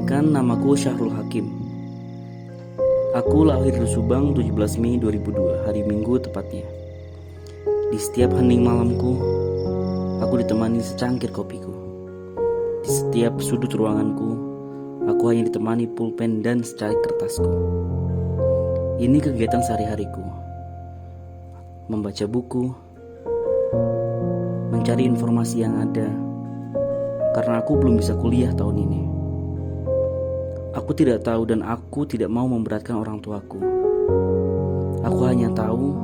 Perkenalkan, namaku Syahrul Hakim. Aku lahir di Subang 17 Mei 2002, hari Minggu tepatnya. Di setiap hening malamku, aku ditemani secangkir kopiku. Di setiap sudut ruanganku, aku hanya ditemani pulpen dan secari kertasku. Ini kegiatan sehari-hariku. Membaca buku, mencari informasi yang ada, karena aku belum bisa kuliah tahun ini. Aku tidak tahu dan aku tidak mau memberatkan orang tuaku. Aku hanya tahu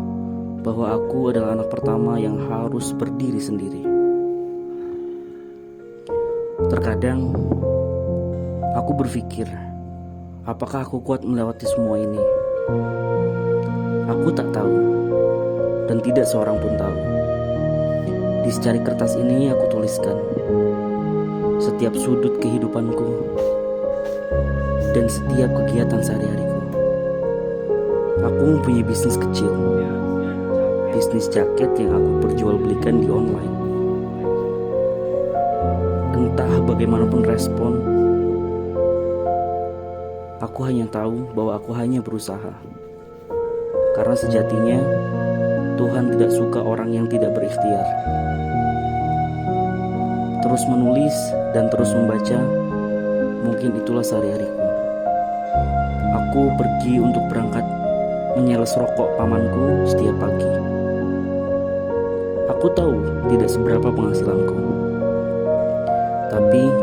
bahwa aku adalah anak pertama yang harus berdiri sendiri. Terkadang aku berpikir, apakah aku kuat melewati semua ini? Aku tak tahu, dan tidak seorang pun tahu. Di secari kertas ini aku tuliskan setiap sudut kehidupanku dan setiap kegiatan sehari-hariku. Aku mempunyai bisnis kecil, bisnis jaket yang aku perjualbelikan di online. Entah bagaimanapun respon, aku hanya tahu bahwa aku hanya berusaha. Karena sejatinya Tuhan tidak suka orang yang tidak berikhtiar. Terus menulis dan terus membaca, mungkin itulah sehari-hariku. Aku pergi untuk berangkat menyeles rokok pamanku setiap pagi. Aku tahu tidak seberapa penghasilanku, tapi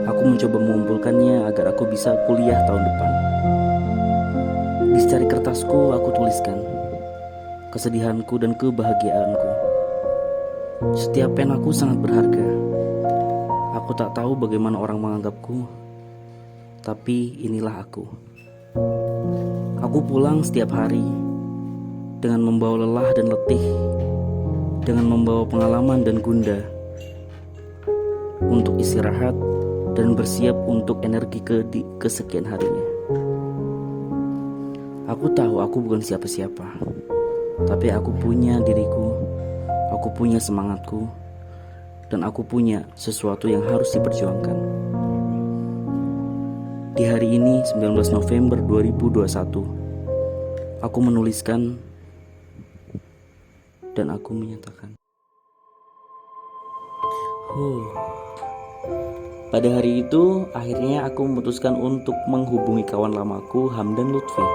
aku mencoba mengumpulkannya agar aku bisa kuliah tahun depan. Di secari kertasku aku tuliskan kesedihanku dan kebahagiaanku. Setiap penaku sangat berharga. Aku tak tahu bagaimana orang menganggapku, tapi inilah aku. Aku pulang setiap hari dengan membawa lelah dan letih, dengan membawa pengalaman dan gundah, untuk istirahat dan bersiap untuk energi kesekian harinya. Aku tahu aku bukan siapa-siapa, tapi aku punya diriku, aku punya semangatku, dan aku punya sesuatu yang harus diperjuangkan. Di hari ini, 19 November 2021, aku menuliskan dan aku menyatakan. Pada hari itu, akhirnya aku memutuskan untuk menghubungi kawan lamaku, Hamdan Lutfi,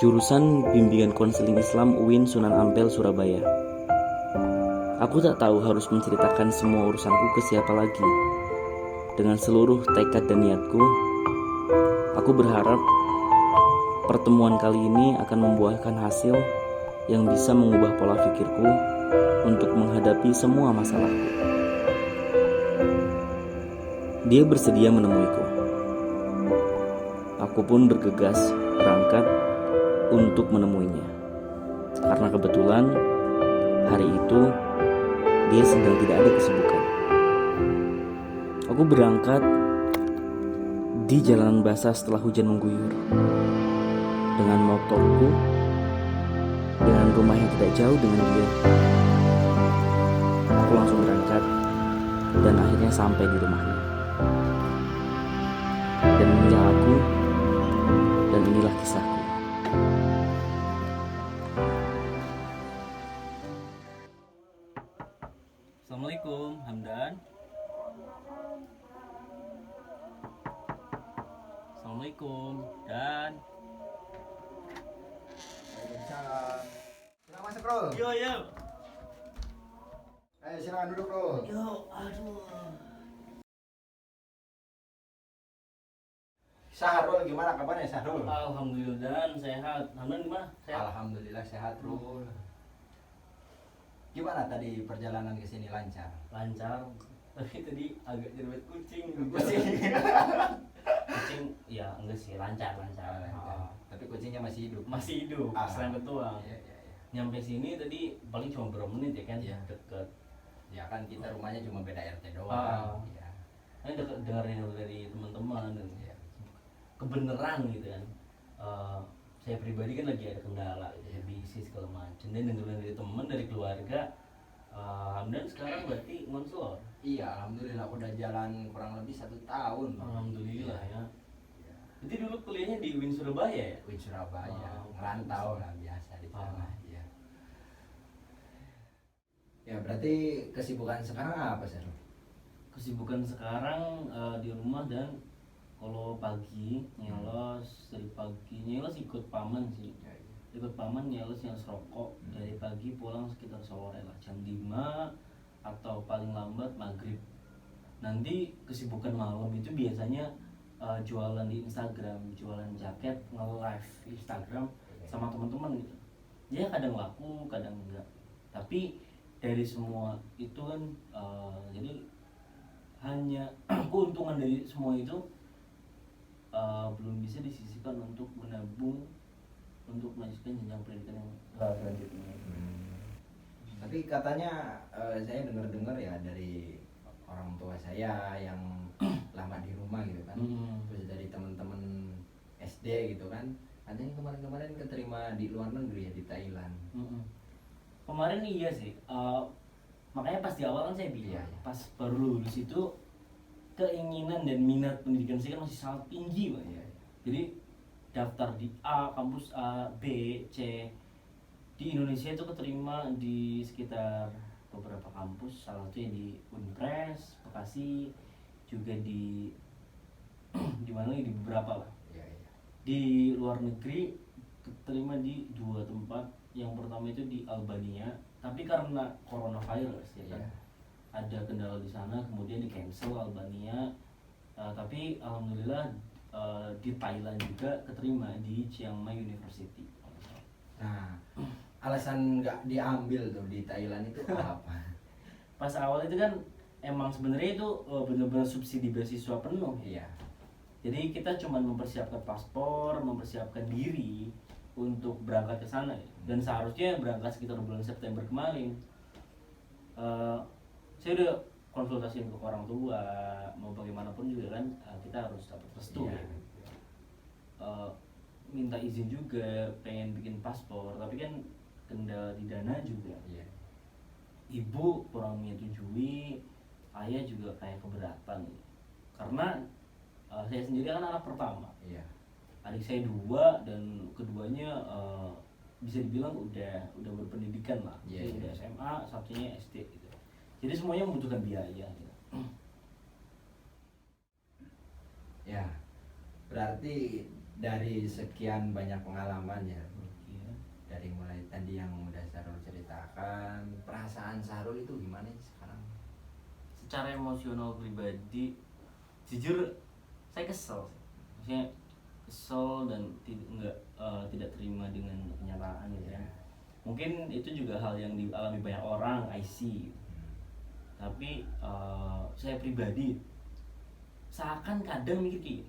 jurusan Bimbingan Konseling Islam UIN Sunan Ampel, Surabaya. Aku tak tahu harus menceritakan semua urusanku ke siapa lagi. Dengan seluruh tekad dan niatku, aku berharap pertemuan kali ini akan membuahkan hasil yang bisa mengubah pola pikirku untuk menghadapi semua masalahku. Dia bersedia menemuiku. Aku pun bergegas berangkat untuk menemuinya. Karena kebetulan hari itu dia sedang tidak ada kesibukan. Aku berangkat di jalanan basah setelah hujan mengguyur, dengan motorku, dengan rumah yang tidak jauh dengan dia. Aku langsung berangkat dan akhirnya sampai di rumahnya. Dan inilah aku, dan inilah kisahku. Assalamualaikum, Hamdan. Assalamualaikum, Dan. Waalaikumsalam. Silakan masuk, Bro. Yo. Ayo silakan duduk, Bro. Yo, aduh. Syahrul, gimana kabarnya Syahrul? Alhamdulillah, Dan. Sehat. Hamdan gimana? Sehat? Alhamdulillah sehat, Bro. Gimana tadi perjalanan ke sini, lancar? Lancar. Tapi tadi agak jerawat kucing. Kucing, ya enggak sih, lancar. Tapi kucingnya masih hidup. Masih hidup, selain ketuang. Iya. Nyampe sini tadi paling cuma berapa menit ya kan? Iya. Deket. Ya kan kita rumahnya cuma beda RT doang. Iya. Ini deket dengerin dari teman-teman dan Iya. kebenaran gitu kan. Saya pribadi kan lagi ada kendala gitu, bisnis segala macam. Dan dengerin dari teman, dari keluarga, Dan sekarang berarti konselor. Iya, alhamdulillah udah jalan kurang lebih 1 tahun. Alhamdulillah ya. Iya. Jadi dulu kuliahnya di UIN Surabaya ya? Wih, Surabaya, Oh, ngerantau lah biasa di sana. Ah. Iya. Ya berarti kesibukan sekarang apa sih? Kesibukan sekarang di rumah, dan kalau pagi nyelos, dari pagi nyelos ikut paman sih. Ya, iya. Ikut paman nyelos rokok dari pagi, pulang sekitar sore lah jam 5 atau paling lambat maghrib. Nanti kesibukan malam itu biasanya jualan di Instagram, jualan jaket, nge-live Instagram sama teman-teman gitu. Ya kadang laku, kadang enggak. Tapi dari semua itu kan jadi hanya keuntungan dari semua itu belum bisa disisihkan untuk menabung untuk melanjutkan jenjang pendidikan yang selanjutnya. Tapi katanya saya dengar-dengar ya dari orang tua saya yang lama di rumah gitu kan, terus dari teman-teman SD gitu kan, katanya kemarin-kemarin keterima di luar negeri ya, di Thailand. Kemarin iya sih, makanya pas di awal kan saya bilang, Iya. pas baru lulus itu keinginan dan minat pendidikan saya kan masih sangat tinggi, Pak. Iya. Jadi daftar di A, kampus A, B, C. Di Indonesia itu keterima di sekitar beberapa kampus, salah satunya di Unpres, Bekasi, juga di di mana lagi, di beberapa lah. Iya, iya. Di luar negeri keterima di 2 tempat. Yang pertama itu di Albania, tapi karena coronavirus ya kan, Iya. ada kendala di sana, kemudian di cancel Albania. Tapi alhamdulillah di Thailand juga keterima di Chiang Mai University. Nah, alasan nggak diambil tuh di Thailand itu apa? Pas awal itu kan emang sebenarnya itu benar-benar subsidi beasiswa penuh. Iya. Jadi kita cuma mempersiapkan paspor, mempersiapkan diri untuk berangkat ke sana. Dan seharusnya berangkat sekitar bulan September kemarin. Saya udah konsultasiin ke orang tua, mau bagaimanapun juga kan kita harus dapat restu. Iya. Minta izin juga, pengen bikin paspor, tapi kan kendala di dana juga. Iya. Ibu kurang menyetujui, ayah juga kayak keberatan. Karena saya sendiri kan anak pertama. Iya. Adik saya 2 dan keduanya bisa dibilang udah berpendidikan lah. Iya, Udah iya. SMA, satunya SD gitu. Jadi semuanya membutuhkan biaya gitu. Ya. Berarti dari sekian banyak pengalaman ya, Iya. dari mulai tadi yang udah Sarul ceritakan, perasaan Sarul itu gimana sih sekarang? Secara emosional pribadi, jujur saya kesel sih. Maksudnya kesel dan tidak terima dengan kenyataan gitu ya. Mungkin itu juga hal yang dialami banyak orang, I see. Tapi saya pribadi seakan kadang mikir gini,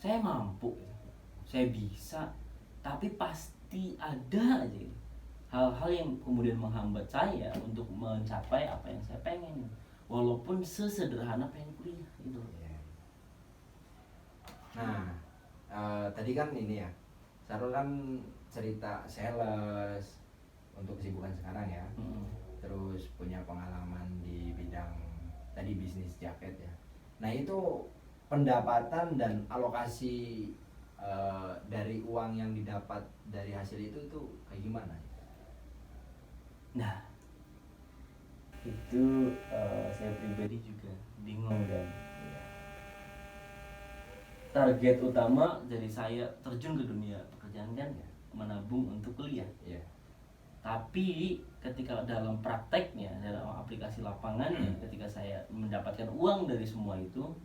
saya mampu, saya bisa, tapi pasti ada aja gitu hal-hal yang kemudian menghambat saya untuk mencapai apa yang saya pengen, walaupun sesederhana pengen kuliah gitu. Iya. Nah, tadi kan ini ya, Sarul kan cerita sales untuk kesibukan sekarang ya, terus punya pengalaman di bidang tadi bisnis jaket ya. Nah itu pendapatan dan alokasi dari uang yang didapat dari hasil itu tuh kayak gimana? Nah, itu saya pribadi juga bingung dan target utama dari saya terjun ke dunia pekerjaan kan menabung untuk kuliah. Iya. Tapi ketika dalam prakteknya, dalam aplikasi lapangannya, ketika saya mendapatkan uang dari semua itu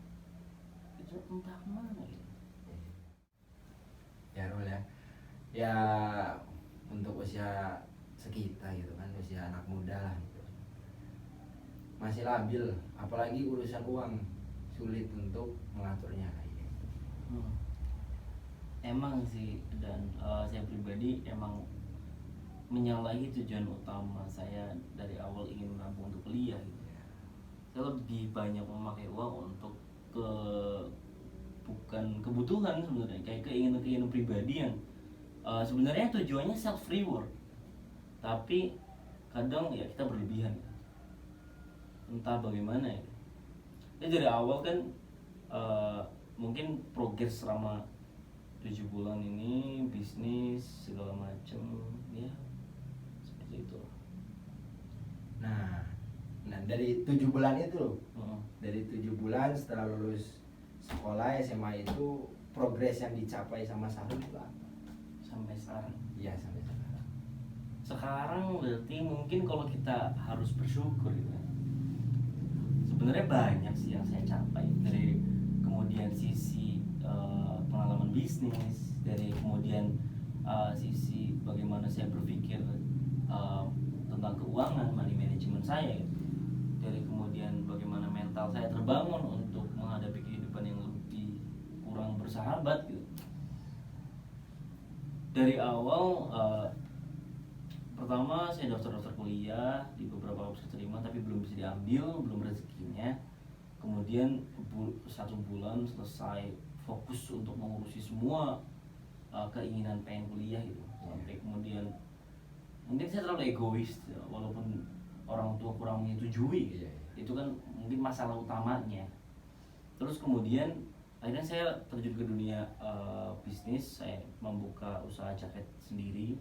entah kemana gitu. Ya Rul ya. Ya untuk usia sekitar gitu kan, usia anak muda lah gitu. Masih labil, apalagi urusan uang sulit untuk mengaturnya kayak gitu. Emang sih, dan saya pribadi emang menyalahi tujuan utama saya dari awal ingin menabung untuk kuliah gitu. Saya lebih banyak memakai uang untuk bukan kebutuhan sebenarnya, kayak keinginan pribadi yang sebenarnya tujuannya self reward, tapi kadang ya kita berlebihan. entah bagaimana ya. Jadi dari awal kan mungkin progres selama 7 bulan ini bisnis segala macam ya seperti itu. Nah, dari 7 bulan itu loh, Heeh. dari 7 bulan setelah lulus sekolah SMA itu progres yang dicapai sama Sarul itu apa? Sampai sekarang. Iya sampai sekarang. Sekarang berarti mungkin kalau kita harus bersyukur gitu kan. Sebenarnya banyak sih yang saya capai, dari kemudian sisi pengalaman bisnis, dari kemudian sisi bagaimana saya berpikir tentang keuangan, money management saya gitu. Dari kemudian bagaimana mental saya terbangun untuk menghadapi kehidupan yang lebih kurang bersahabat gitu. Dari awal pertama saya daftar kuliah di beberapa kampus keterima tapi belum bisa diambil, belum rezekinya. Kemudian 1 bulan selesai fokus untuk mengurusi semua keinginan pengen kuliah gitu. Sampai kemudian mungkin saya terlalu egois ya, walaupun orang tua kurang menyetujui. Iya. Itu kan mungkin masalah utamanya. Terus kemudian akhirnya saya terjun ke dunia bisnis. Saya membuka usaha jaket sendiri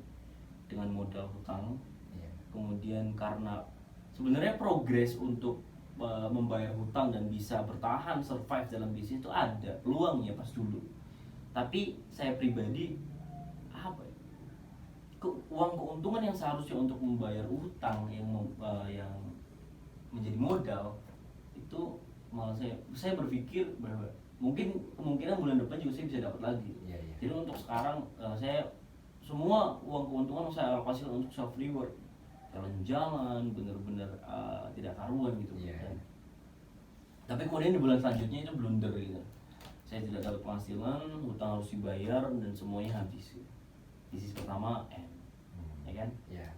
dengan modal hutang. Iya. Kemudian karena sebenarnya progres untuk membayar hutang dan bisa bertahan survive dalam bisnis itu ada peluangnya pas dulu. Tapi saya pribadi apa ya, uang keuntungan yang seharusnya untuk membayar hutang yang menjadi modal itu malah saya berpikir bahwa mungkin kemungkinan bulan depan juga saya bisa dapat lagi. Iya, iya. Jadi untuk sekarang saya semua uang keuntungan saya alokasikan untuk self reward, jalan-jalan bener-bener tidak karuan gitu. Iya. Tapi kemudian di bulan selanjutnya itu blunder gitu, saya tidak dapat penghasilan, hutang harus dibayar dan semuanya habis gitu. Bisnis pertama ya kan. Iya.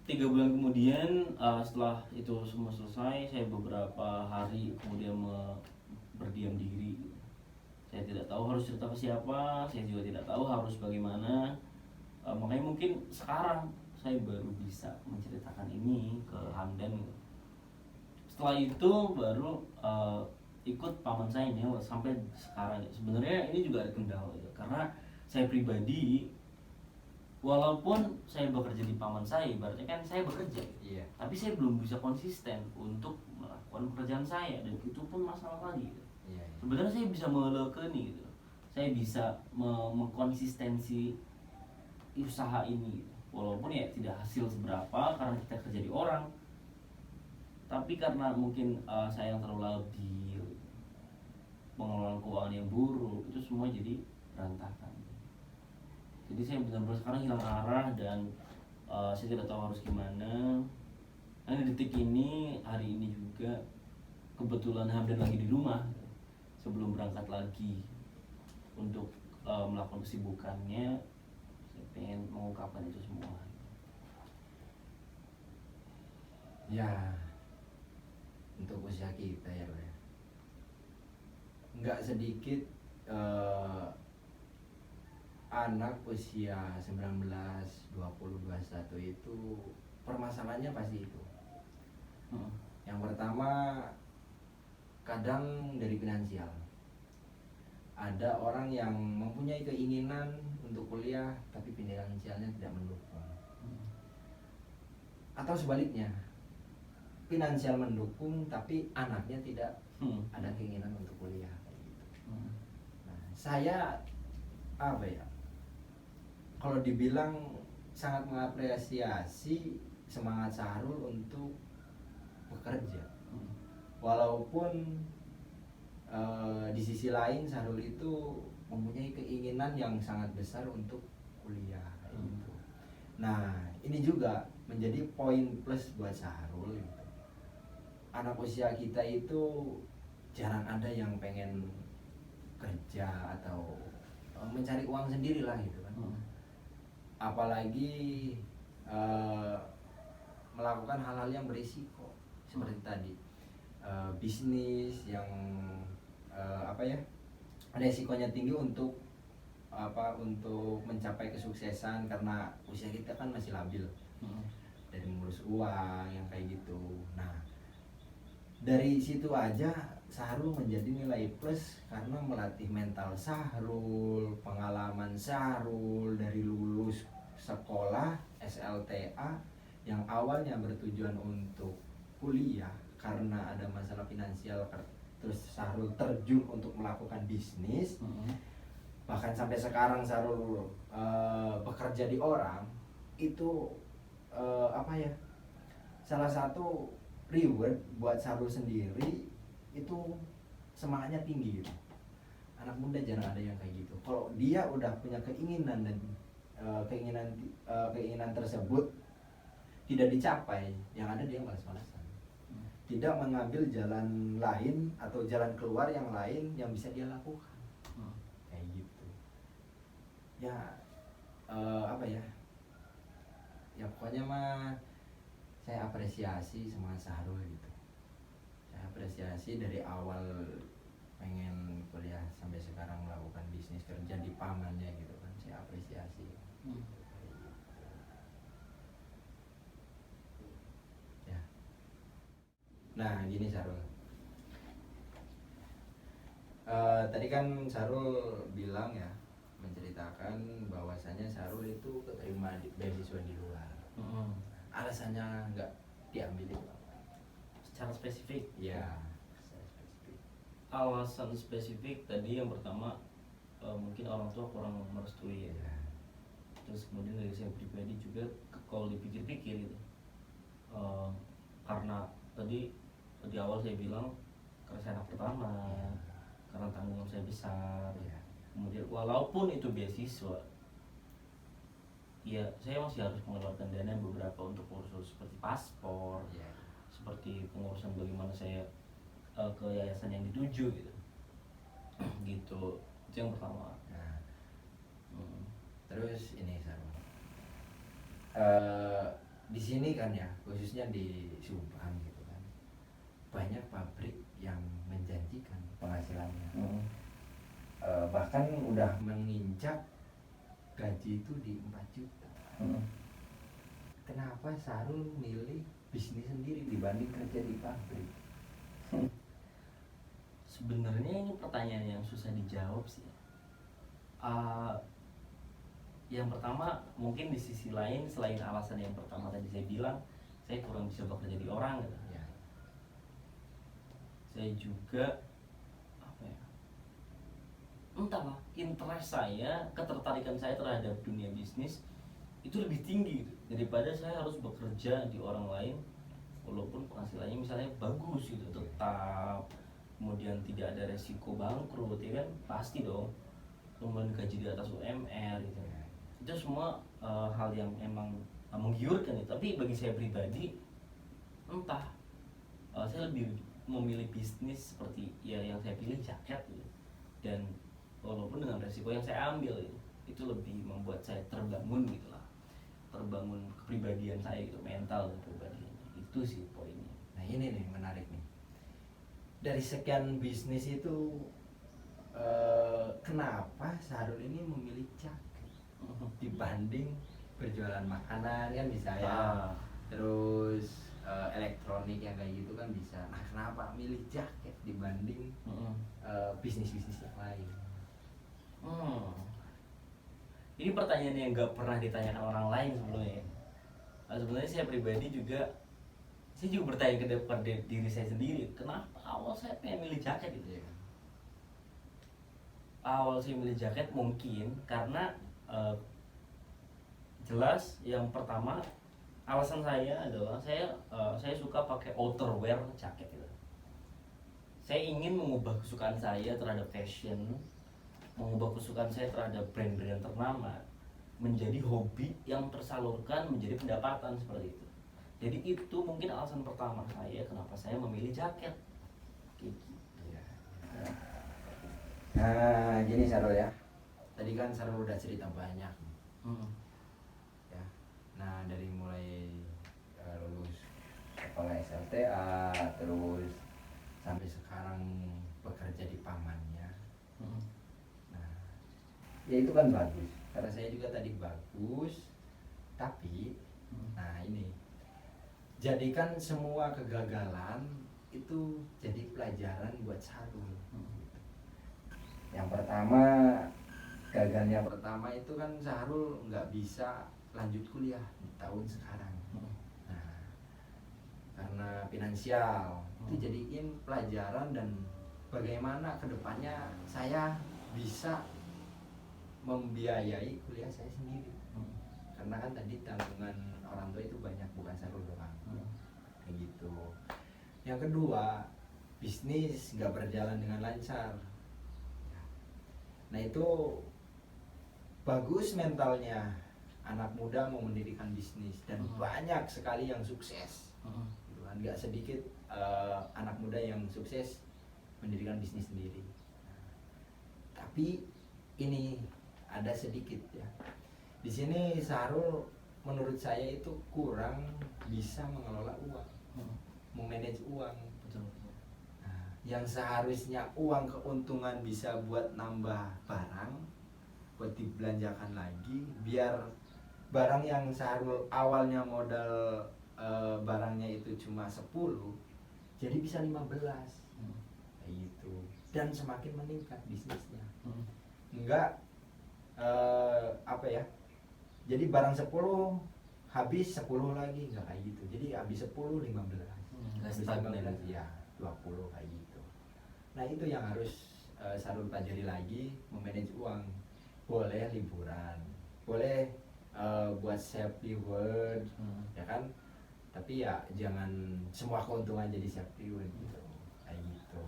3 bulan kemudian setelah itu semua selesai, saya beberapa hari kemudian berdiam diri. Saya tidak tahu harus cerita ke siapa, saya juga tidak tahu harus bagaimana. Makanya mungkin sekarang saya baru bisa menceritakan ini ke Hamdan. Setelah itu baru ikut paman saya ini sampai sekarang. Sebenarnya ini juga ada kendala ya, karena saya pribadi walaupun saya bekerja di paman saya, berarti kan saya bekerja, Iya. tapi saya belum bisa konsisten untuk melakukan pekerjaan saya, dan itu pun masalah lagi gitu. Iya. Sebenarnya saya bisa melekeni gitu, saya bisa mengkonsistensi usaha ini gitu. Walaupun ya tidak hasil seberapa karena kita kerja di orang, tapi karena mungkin saya yang terlalu labil, pengelolaan keuangan yang buruk, itu semua jadi berantakan. Jadi saya benar-benar sekarang hilang arah dan saya tidak tahu harus gimana. Nah, di detik ini, hari ini juga kebetulan Hamdan lagi di rumah sebelum berangkat lagi untuk melakukan kesibukannya. Saya pengen mengungkapkan itu semua. Ya, untuk usia kita ya Bro, nggak sedikit anak usia 19, 20, 21 itu permasalahannya pasti itu. Yang pertama, kadang dari finansial. Ada orang yang mempunyai keinginan untuk kuliah tapi finansialnya tidak mendukung. Atau sebaliknya, finansial mendukung tapi anaknya tidak ada keinginan untuk kuliah kayak gitu. Nah, saya apa ya? Kalau dibilang sangat mengapresiasi semangat Sahrul untuk bekerja. Walaupun di sisi lain Sahrul itu mempunyai keinginan yang sangat besar untuk kuliah kayak gitu. Nah, ini juga menjadi poin plus buat Sahrul gitu. Anak usia kita itu jarang ada yang pengen kerja atau mencari uang sendiri lah gitu kan. Apalagi melakukan hal-hal yang berisiko seperti tadi bisnis yang resikonya tinggi untuk untuk mencapai kesuksesan karena usia kita kan masih labil dari mengurus uang yang kayak gitu. Nah, dari situ aja Sahrul menjadi nilai plus karena melatih mental Sahrul, pengalaman Sahrul dari lulus sekolah SLTA yang awalnya bertujuan untuk kuliah karena ada masalah finansial, terus Sahrul terjun untuk melakukan bisnis. Bahkan sampai sekarang Sahrul bekerja di orang itu apa ya, salah satu reward buat Sahrul sendiri itu semangatnya tinggi gitu. Anak muda jarang ada yang kayak gitu. Kalau dia udah punya keinginan dan keinginan tersebut tidak dicapai, yang ada dia malas-malasan. Tidak mengambil jalan lain atau jalan keluar yang lain yang bisa dia lakukan. Kayak gitu. Ya apa ya? Ya pokoknya mah saya apresiasi sama Sahrul gitu. Saya apresiasi dari awal pengen kuliah sampai sekarang melakukan bisnis, kerja di pamannya gitu kan, saya apresiasi. Ya. Nah gini Sahrul, tadi kan Sahrul bilang ya, menceritakan bahwasanya Sahrul itu keterima di beasiswa di luar. Alasannya nggak diambil itu apa? Secara spesifik Ya, secara spesifik. alasan spesifik tadi yang pertama mungkin orang tua kurang merestui ya. Ya. Terus kemudian dari saya pribadi juga kalau dipikir-pikir gitu, karena tadi di awal saya bilang karena saya anak pertama, karena tanggungan saya besar, Ya. kemudian walaupun itu beasiswa, ya saya masih harus mengeluarkan dana beberapa untuk urus seperti paspor, Ya. seperti pengurusan bagaimana saya ke yayasan yang dituju gitu. Gitu, itu yang pertama. Nah, terus ini Sahrul, di sini kan ya, khususnya di Subang gitu kan, banyak pabrik yang menjanjikan penghasilannya. Bahkan udah menginjak gaji itu di 4 juta. Kenapa Sahrul milih bisnis sendiri dibanding kerja di pabrik? Sebenarnya ini pertanyaan yang susah dijawab sih. Yang pertama mungkin di sisi lain, selain alasan yang pertama tadi saya bilang saya kurang bisa bekerja di orang gitu. Ya. Saya juga apa ya, entahlah, interest saya, ketertarikan saya terhadap dunia bisnis itu lebih tinggi gitu, daripada saya harus bekerja di orang lain walaupun penghasilannya misalnya bagus gitu, tetap, kemudian tidak ada resiko bangkrut ya kan, pasti dong, kemudian gaji di atas UMR gitu. Itu semua hal yang emang menggiurkan ya. Tapi bagi saya pribadi, entah, saya lebih memilih bisnis seperti ya yang saya pilih, jaket gitu. Dan walaupun dengan resiko yang saya ambil gitu, itu lebih membuat saya terbangun gitu lah, terbangun kepribadian saya gitu, mental dan kepribadian. Itu sih poinnya. Nah ini nih menarik nih. Dari sekian bisnis itu kenapa Sahrul ini memilih jaket dibanding berjualan makanan kan bisa ya, terus elektronik yang kayak gitu kan bisa. Nah kenapa milih jaket dibanding bisnis-bisnis yang lain? Ini pertanyaan yang nggak pernah ditanyakan orang lain sebelumnya. Sebenarnya saya pribadi juga, saya juga bertanya kepada diri saya sendiri, kenapa awal saya pengen milih jaket gitu ya. Awal saya milih jaket mungkin karena jelas yang pertama alasan saya adalah saya suka pakai outerwear jaket gitu. Saya ingin mengubah kesukaan saya terhadap fashion, mengubah kesukaan saya terhadap brand-brand ternama menjadi hobi yang tersalurkan menjadi pendapatan seperti itu. Jadi itu mungkin alasan pertama saya kenapa saya memilih jaket. Gitu. Nah gini Sahrul ya, tadi kan Sahrul udah cerita banyak ya. Nah dari mulai lulus sekolah SLTA terus sampai sekarang bekerja di pamannya. Nah ya itu kan bagus, karena saya juga tadi bagus, tapi nah ini, jadikan semua kegagalan itu jadi pelajaran buat Sarul. Yang pertama, gagalnya pertama itu kan Sarul nggak bisa lanjut kuliah di tahun sekarang. Nah, karena finansial itu jadiin pelajaran dan bagaimana kedepannya saya bisa membiayai kuliah saya sendiri. Karena kan tadi tanggungan orang tua itu banyak, bukan Sarul doang. Kayak gitu. Yang kedua, bisnis nggak berjalan dengan lancar. Nah itu bagus mentalnya anak muda mau mendirikan bisnis dan banyak sekali yang sukses. Gitu kan. Nggak sedikit anak muda yang sukses mendirikan bisnis sendiri. Tapi ini ada sedikit ya. Di sini Sarul menurut saya itu kurang bisa mengelola uang, memanage uang. Betul. Nah, yang seharusnya uang keuntungan bisa buat nambah barang, buat dibelanjakan lagi, biar barang yang Sarul awalnya modal barangnya itu cuma 10 jadi bisa 15. Kayak gitu. Dan semakin meningkat bisnisnya. Enggak apa ya? Jadi barang 10 habis 10 lagi, enggak kayak gitu. Jadi habis 10 15. Habis 15 ya 20 kayak gitu. Nah, itu yang harus Sarul pelajari lagi, memanage uang. Boleh liburan, boleh buat safety word, ya kan? Tapi ya jangan semua keuntungan jadi safety word gitu, kayak gitu.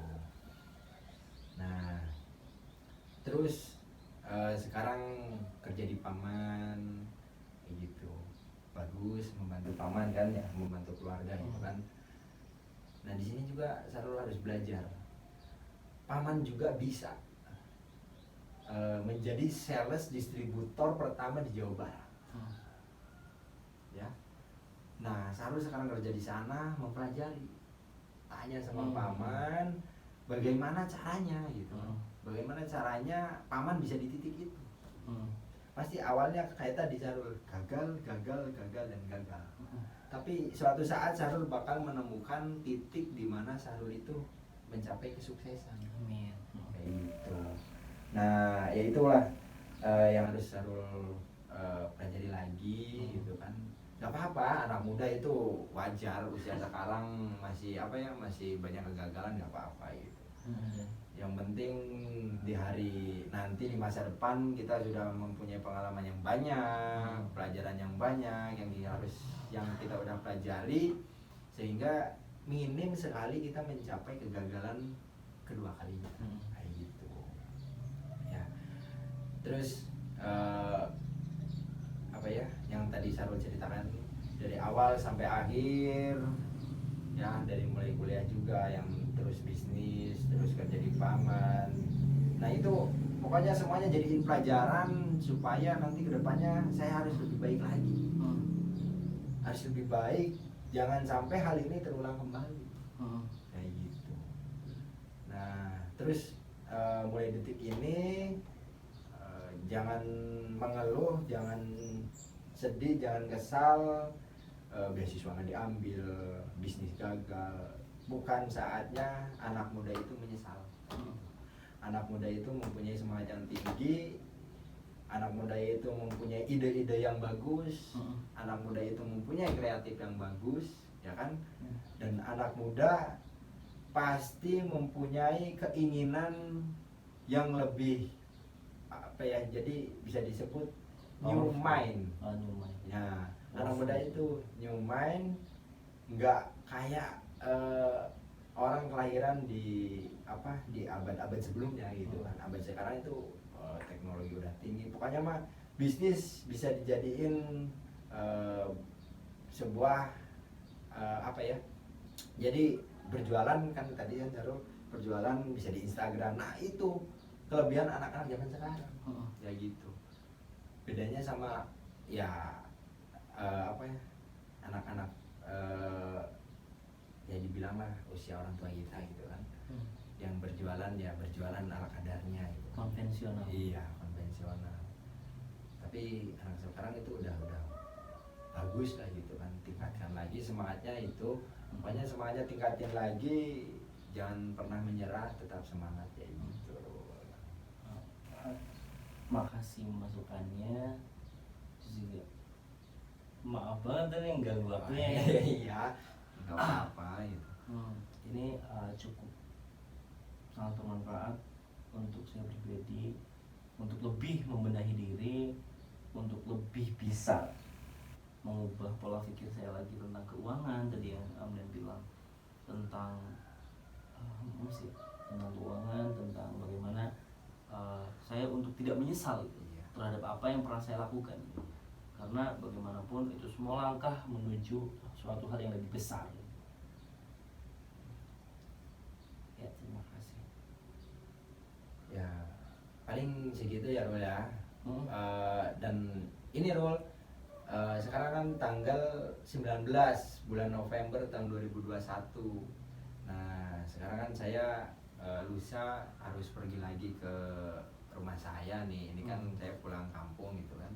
Nah, terus sekarang kerja di paman, kayak gitu, bagus, membantu paman kan ya, membantu keluarga gitu kan. Nah di sini juga Sarul harus belajar. Paman juga bisa menjadi sales distributor pertama di Jawa Barat. Ya. Nah, Sarul sekarang kerja di sana, mempelajari. Tanya sama paman bagaimana caranya gitu. Bagaimana caranya paman bisa di titik itu. Pasti awalnya kayak tadi Sarul gagal dan gagal. Tapi suatu saat Sarul bakal menemukan titik di mana Sarul itu mencapai kesuksesan. Amin. Kayak gitu. Nah, ya itulah yang harus Sarul pelajari lagi gitu kan. Gak apa-apa, anak muda itu wajar, usia sekarang masih apa ya, masih banyak kegagalan, gak apa-apa gitu. Yang penting di hari nanti, di masa depan kita sudah mempunyai pengalaman yang banyak, pelajaran yang banyak yang kita udah pelajari, sehingga minim sekali kita mencapai kegagalan kedua kalinya. Kayak gitu ya. Terus apa ya yang tadi Sarul ceritakan dari awal sampai akhir ya, dari mulai kuliah juga yang terus bisnis, terus kerja di paman. Nah itu pokoknya semuanya jadiin pelajaran supaya nanti kedepannya saya harus lebih baik lagi. Harus lebih baik, jangan sampai hal ini terulang kembali. Kayak gitu. Nah terus mulai detik ini jangan mengeluh, jangan sedih, jangan kesal, beasiswa nggak diambil, bisnis gagal. Bukan saatnya anak muda itu menyesal. Anak muda itu mempunyai semangat yang tinggi, anak muda itu mempunyai ide-ide yang bagus, anak muda itu mempunyai kreatif yang bagus, ya kan? Dan anak muda pasti mempunyai keinginan yang lebih apa ya, jadi bisa disebut new mind. Ya, anak muda itu new mind, nggak kayak orang kelahiran di apa, di abad-abad sebelumnya gitu kan. Abad sekarang itu teknologi udah tinggi, pokoknya mah bisnis bisa dijadiin sebuah apa ya, jadi berjualan kan tadi kan Sarul, berjualan bisa di Instagram. Nah itu kelebihan anak-anak zaman sekarang. Ya gitu, bedanya sama ya apa ya, anak-anak ya dibilang lah usia orang tua kita gitu kan. Yang berjualan ya berjualan ala kadarnya gitu. Konvensional. Iya, konvensional. Tapi anak sekarang itu udah bagus lah gitu kan, tingkatkan lagi semangatnya itu, pokoknya semangatnya tingkatin lagi, jangan pernah menyerah, tetap semangat ya gitu. Makasih masukannya. Terus juga maaf banget tadi ganggu waktunya ya. Iya, nggak apa-apa gitu. Ini cukup sangat bermanfaat untuk saya pribadi, untuk lebih membenahi diri, untuk lebih bisa mengubah pola pikir saya lagi tentang keuangan. Tadi yang Amdan bilang tentang tentang keuangan, tentang bagaimana saya untuk tidak menyesal Iya. terhadap apa yang pernah saya lakukan, karena bagaimanapun itu semua langkah menuju suatu hal yang lebih besar. Ya, terima kasih. Ya paling segitu ya Rul ya. Hmm. Dan ini Rul, sekarang kan tanggal 19 bulan November tahun 2021. Nah sekarang kan saya lusa harus pergi lagi ke rumah saya nih. Ini kan saya pulang kampung gitu kan.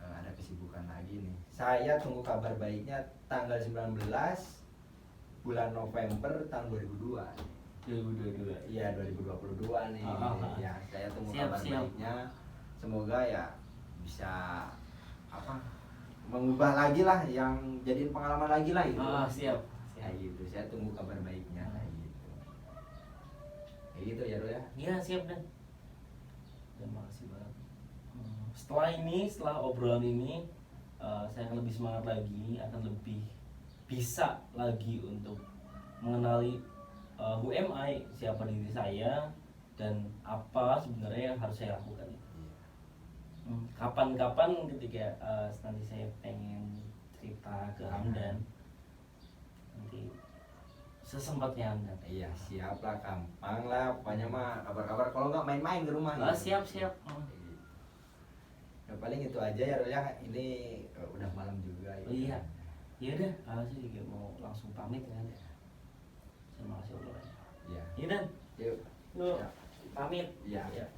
Ada kesibukan lagi nih. Saya tunggu kabar baiknya tanggal 19 bulan November tahun 2002. 2022. Iya 2022 nih. Ya saya tunggu Siap, kabar siap. baiknya. Semoga ya bisa mengubah lagi lah, yang jadiin pengalaman lagi lah gitu. Siap. Ya gitu. Saya tunggu kabar baiknya kayak gitu. Kayak gitu ya Rul ya. Iya, siap Dan. Terima kasih banget. Setelah obrolan ini, saya akan lebih semangat lagi, akan lebih bisa lagi untuk mengenali who am I, siapa diri saya, dan apa sebenarnya yang harus saya lakukan. Kapan-kapan ketika nanti saya pengen cerita ke Hamdan, nanti sesempatnya Hamdan. Iya siap lah, gampang lah. Pokoknya mah kabar-kabar, kalau nggak main-main ke rumah. Siap. Ya, paling itu aja ya Rul ya. Ini udah malam juga. Oh iya. Ya udah, kalau saya juga mau langsung pamit kan. Terima kasih obrolannya. Iya. Iya Dan. Yuk. Yuk. Ya. Pamit. Iya. Ya.